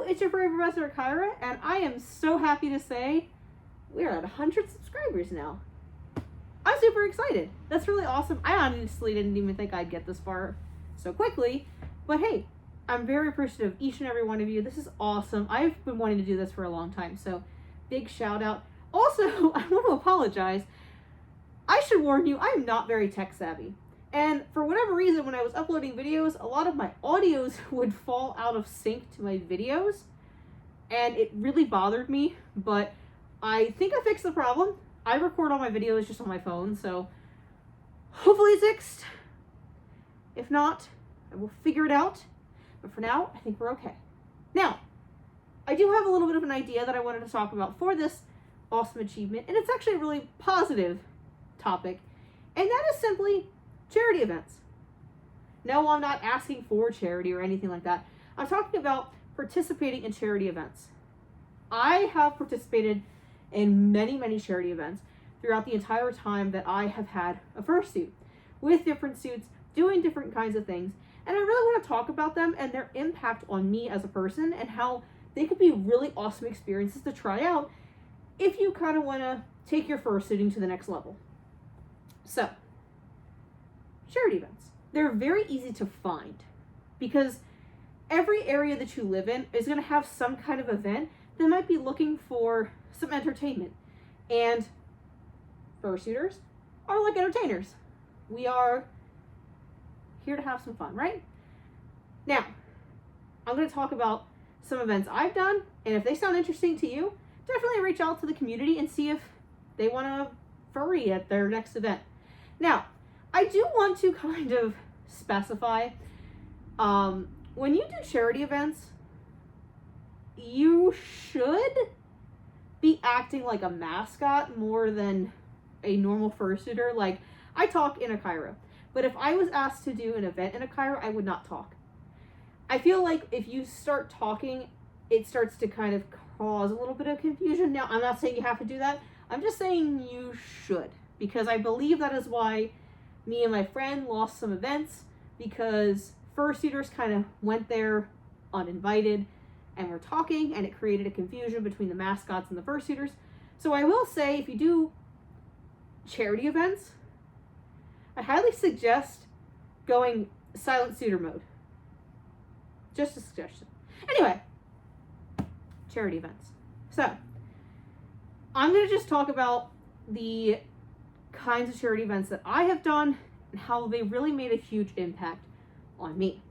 it's your favorite Professor Kyra, and I am so happy to say we're at 100 subscribers now. I'm super excited. That's really awesome. I honestly didn't even think I'd get this far so quickly, but hey, I'm very appreciative of each and every one of you. This is awesome. I've been wanting to do this for a long time, so big shout out. Also, I want to apologize. I should warn you, I am not very tech savvy. And for whatever reason, when I was uploading videos, a lot of my audios would fall out of sync to my videos. And it really bothered me, but I think I fixed the problem. I record all my videos just on my phone, so hopefully it's fixed. If not, I will figure it out. But for now, I think we're okay. Now, I do have a little bit of an idea that I wanted to talk about for this awesome achievement, and it's actually a really positive topic, and that is simply charity events. No, I'm not asking for charity or anything like that. I'm talking about participating in charity events. I have participated in many charity events throughout the entire time that I have had a fursuit, with different suits, doing different kinds of things, and I really want to talk about them and their impact on me as a person and how they could be really awesome experiences to try out if you kind of want to take your fursuiting to the next level. So, charity events. They're very easy to find because every area that you live in is going to have some kind of event that might be looking for some entertainment. And fursuiters are like entertainers. We are here to have some fun, right? Now, I'm going to talk about some events I've done, and if they sound interesting to you, definitely reach out to the community and see if they want to furry at their next event. Now, I do want to kind of specify, when you do charity events, you should be acting like a mascot more than a normal fursuiter. Like, I talk in a Kyra, but if I was asked to do an event in a Kyra, I would not talk. I feel like if you start talking, it starts to kind of cause a little bit of confusion. Now, I'm not saying you have to do that. I'm just saying you should, because I believe that is why me and my friend lost some events, because fursuiters kind of went there uninvited and were talking, and it created a confusion between the mascots and the fursuiters. So I will say, if you do charity events, I highly suggest going silent suitor mode. Just a suggestion. Anyway, charity events. So, I'm going to just talk about the kinds of charity events that I have done and how they really made a huge impact on me.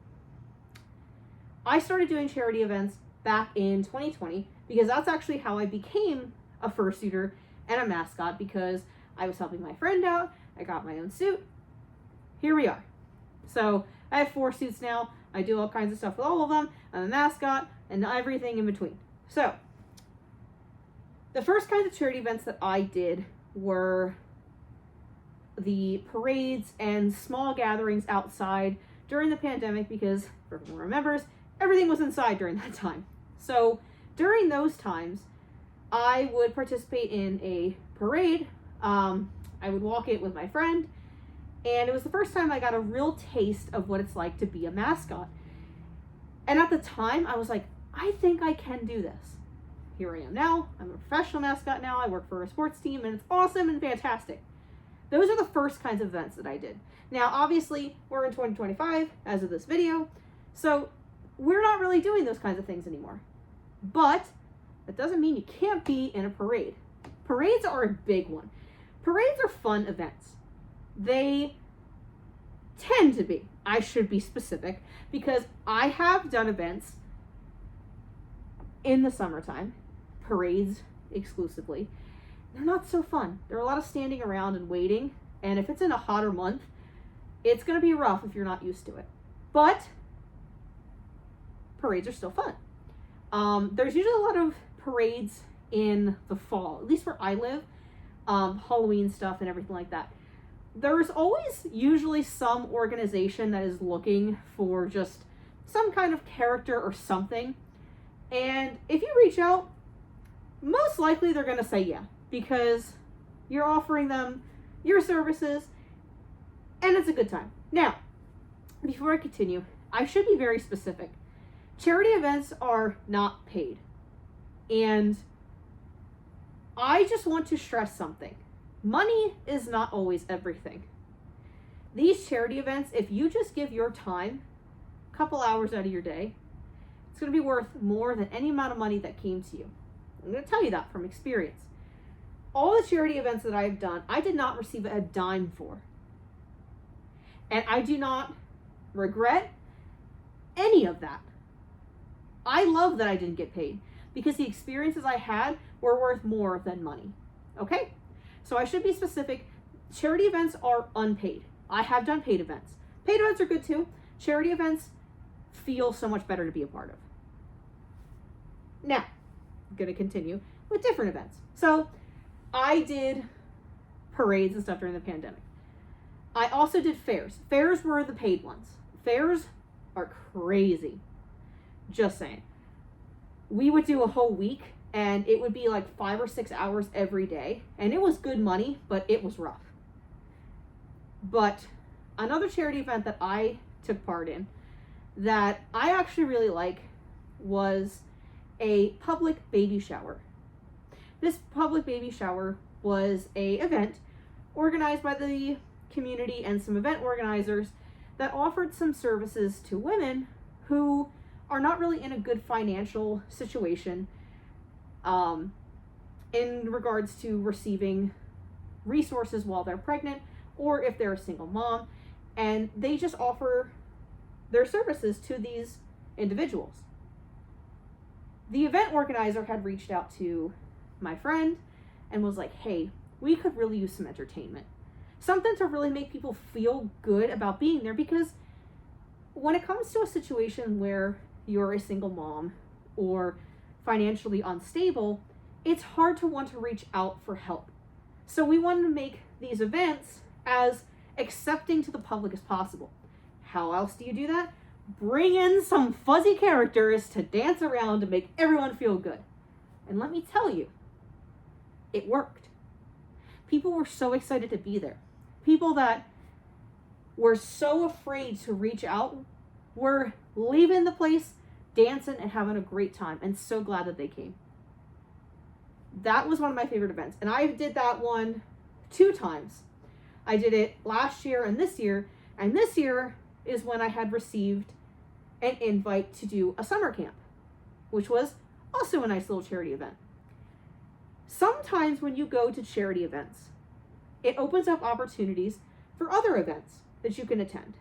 I started doing charity events back in 2020 because that's actually how I became a fursuiter and a mascot, because I was helping my friend out. I got my own suit. Here we are. So I have 4 suits now. I do all kinds of stuff with all of them. I'm a mascot and everything in between. So the first kinds of charity events that I did were the parades and small gatherings outside during the pandemic, because for everyone remembers, everything was inside during that time. So during those times, I would participate in a parade. I would walk it with my friend, and it was the first time I got a real taste of what it's like to be a mascot. And at the time, I was like, I think I can do this. Here I am now. I'm a professional mascot now. I work for a sports team, and it's awesome and fantastic. Those are the first kinds of events that I did. Now, obviously, we're in 2025 as of this video, so we're not really doing those kinds of things anymore. But that doesn't mean you can't be in a parade. Parades are a big one. Parades are fun events. They tend to be. I should be specific, because I have done events in the summertime, parades exclusively. They're not so fun. They're a lot of standing around and waiting, and if it's in a hotter month, it's going to be rough if you're not used to it. But parades are still fun. There's usually a lot of parades in the fall, at least where I live, Halloween stuff and everything like that. There's always usually some organization that is looking for just some kind of character or something. And if you reach out, most likely they're going to say yeah, because you're offering them your services and it's a good time. Now, before I continue, I should be very specific. Charity events are not paid. And I just want to stress something. Money is not always everything. These charity events, if you just give your time, a couple hours out of your day, it's going to be worth more than any amount of money that came to you. I'm going to tell you that from experience. All the charity events that I've done, I did not receive a dime for. And I do not regret any of that. I love that I didn't get paid because the experiences I had were worth more than money. Okay? So I should be specific. Charity events are unpaid. I have done paid events. Paid events are good too. Charity events feel so much better to be a part of. Now, I'm going to continue with different events. So I did parades and stuff during the pandemic. I also did fairs. Fairs were the paid ones. Fairs are crazy. Just saying. We would do a whole week and it would be like 5 or 6 hours every day. And it was good money, but it was rough. But another charity event that I took part in that I actually really like was a public baby shower. This public baby shower was a event organized by the community and some event organizers that offered some services to women who are not really in a good financial situation in regards to receiving resources while they're pregnant or if they're a single mom, and they just offer their services to these individuals. The event organizer had reached out to my friend and was like, hey, we could really use some entertainment. Something to really make people feel good about being there, because when it comes to a situation where you're a single mom or financially unstable, it's hard to want to reach out for help. So we wanted to make these events as accepting to the public as possible. How else do you do that? Bring in some fuzzy characters to dance around to make everyone feel good. And let me tell you, it worked. People were so excited to be there. People that were so afraid to reach out were leaving the place, dancing and having a great time, and so glad that they came. That was one of my favorite events. And I did that one 2 times. I did it last year and this year is when I had received an invite to do a summer camp, which was also a nice little charity event. Sometimes when you go to charity events, it opens up opportunities for other events that you can attend.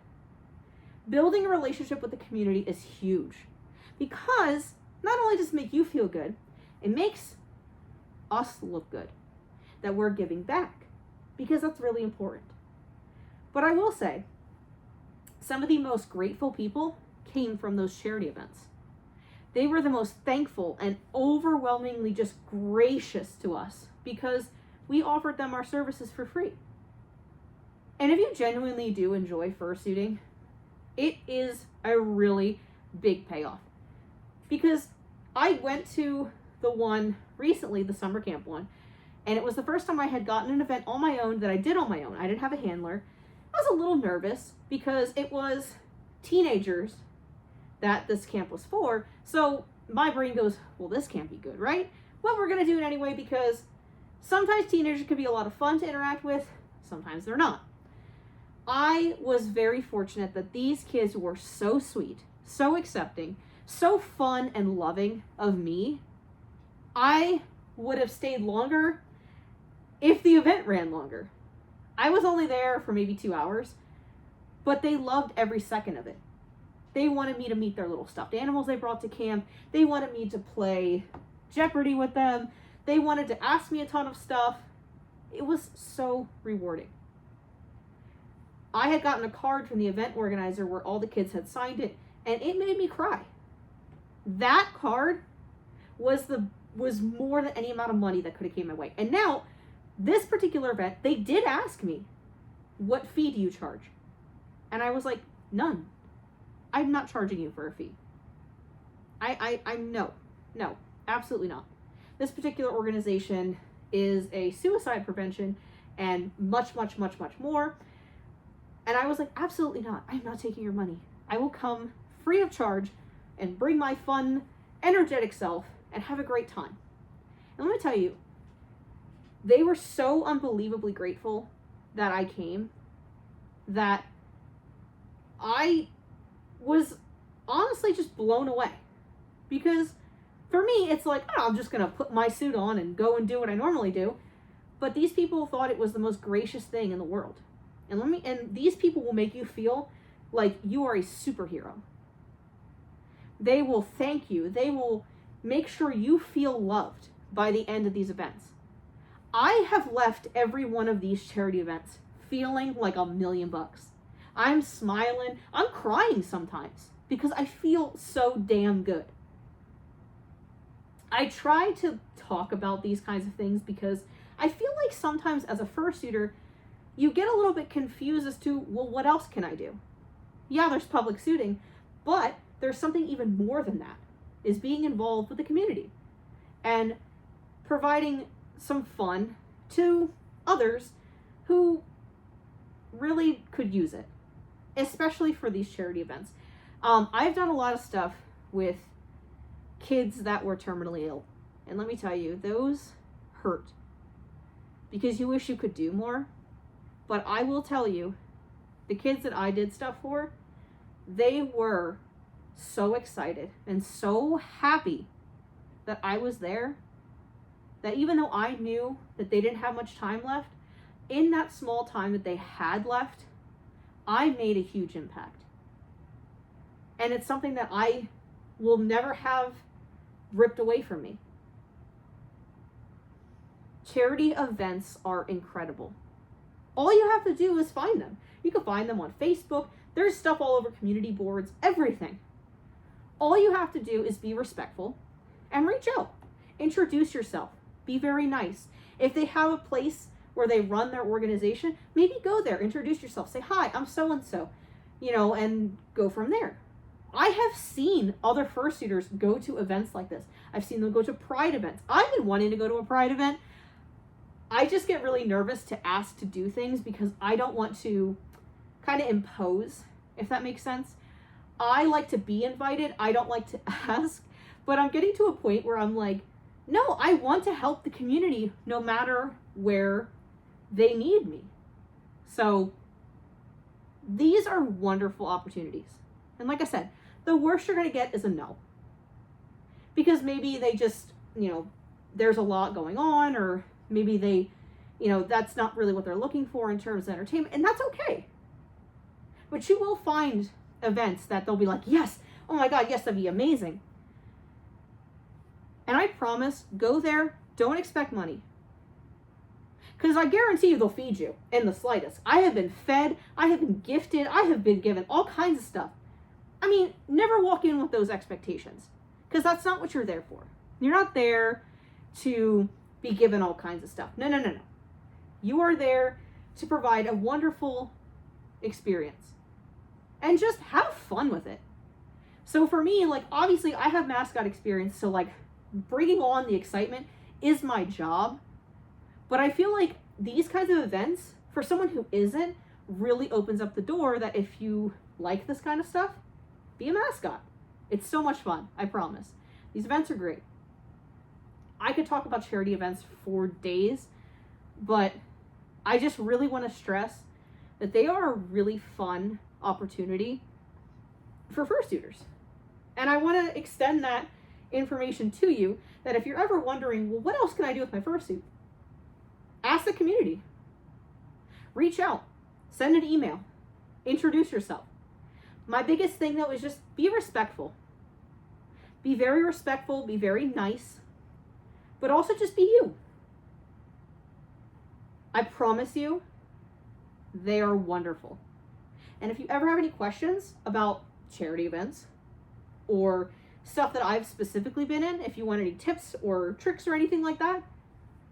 Building a relationship with the community is huge because not only does it make you feel good, it makes us look good that we're giving back, because that's really important. But I will say, some of the most grateful people came from those charity events. They were the most thankful and overwhelmingly just gracious to us because we offered them our services for free. And if you genuinely do enjoy fursuiting, it is a really big payoff. Because I went to the one recently, the summer camp one, and it was the first time I had gotten an event on my own that I did on my own. I didn't have a handler. I was a little nervous because it was teenagers that this camp was for. So my brain goes, well, this can't be good, right? Well, we're going to do it anyway because sometimes teenagers can be a lot of fun to interact with. Sometimes they're not. I was very fortunate that these kids were so sweet, so accepting, so fun and loving of me. I would have stayed longer if the event ran longer. I was only there for maybe 2 hours, but they loved every second of it. They wanted me to meet their little stuffed animals they brought to camp. They wanted me to play Jeopardy with them. They wanted to ask me a ton of stuff. It was so rewarding. I had gotten a card from the event organizer where all the kids had signed it, and it made me cry. That card was more than any amount of money that could have came my way. And now, this particular event, they did ask me, what fee do you charge? And I was like, none. I'm not charging you for a fee. I'm no, absolutely not. This particular organization is a suicide prevention and much, much, much, much more. And I was like, absolutely not. I'm not taking your money. I will come free of charge and bring my fun, energetic self and have a great time. And let me tell you, they were so unbelievably grateful that I came that I was honestly just blown away. Because for me, it's like, oh, I'm just going to put my suit on and go and do what I normally do. But these people thought it was the most gracious thing in the world. And these people will make you feel like you are a superhero. They will thank you. They will make sure you feel loved by the end of these events. I have left every one of these charity events feeling like $1,000,000. I'm smiling. I'm crying sometimes because I feel so damn good. I try to talk about these kinds of things because I feel like sometimes as a fursuiter, you get a little bit confused as to, well, what else can I do? Yeah, there's public suiting, but there's something even more than that, is being involved with the community and providing some fun to others who really could use it, especially for these charity events. I've done a lot of stuff with kids that were terminally ill, and let me tell you, those hurt because you wish you could do more. But I will tell you, the kids that I did stuff for, they were so excited and so happy that I was there, that even though I knew that they didn't have much time left, in that small time that they had left, I made a huge impact. And it's something that I will never have ripped away from me. Charity events are incredible. All you have to do is find them. You can find them on Facebook. There's stuff all over community boards, everything. All you have to do is be respectful and reach out. Introduce yourself. Be very nice. If they have a place where they run their organization, maybe go there, introduce yourself, say, hi, I'm so-and-so, and go from there. I have seen other fursuiters go to events like this. I've seen them go to Pride events. I've been wanting to go to a Pride event. I just get really nervous to ask to do things because I don't want to kind of impose, if that makes sense. I like to be invited. I don't like to ask, but I'm getting to a point where I'm like, no, I want to help the community no matter where they need me. So these are wonderful opportunities. And like I said, the worst you're going to get is a no. Because maybe they just, there's a lot going on, or maybe they, that's not really what they're looking for in terms of entertainment, and that's okay. But you will find events that they'll be like, yes, oh my God, yes, that'd be amazing. And I promise, go there, don't expect money. Because I guarantee you they'll feed you in the slightest. I have been fed, I have been gifted, I have been given all kinds of stuff. I mean, never walk in with those expectations, because that's not what you're there for. You're not there to be given all kinds of stuff. No. You are there to provide a wonderful experience and just have fun with it. So for me, obviously I have mascot experience, so bringing on the excitement is my job. But I feel like these kinds of events, for someone who isn't, really opens up the door that if you like this kind of stuff, be a mascot. It's so much fun, I promise. These events are great. I could talk about charity events for days, but I just really want to stress that they are a really fun opportunity for fursuiters. And I want to extend that information to you, that if you're ever wondering, well, what else can I do with my fursuit? Ask the community. Reach out. Send an email. Introduce yourself. My biggest thing, though, is just be respectful. Be very respectful. Be very nice. But also just be you. I promise you, they are wonderful. And if you ever have any questions about charity events or stuff that I've specifically been in, if you want any tips or tricks or anything like that,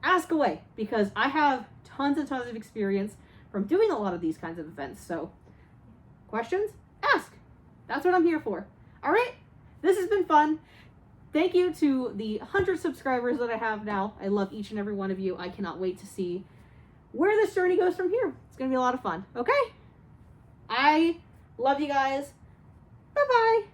ask away, because I have tons and tons of experience from doing a lot of these kinds of events. So questions? Ask. That's what I'm here for. All right. This has been fun. Thank you to the 100 subscribers that I have now. I love each and every one of you. I cannot wait to see where this journey goes from here. It's going to be a lot of fun. Okay. I love you guys. Bye-bye.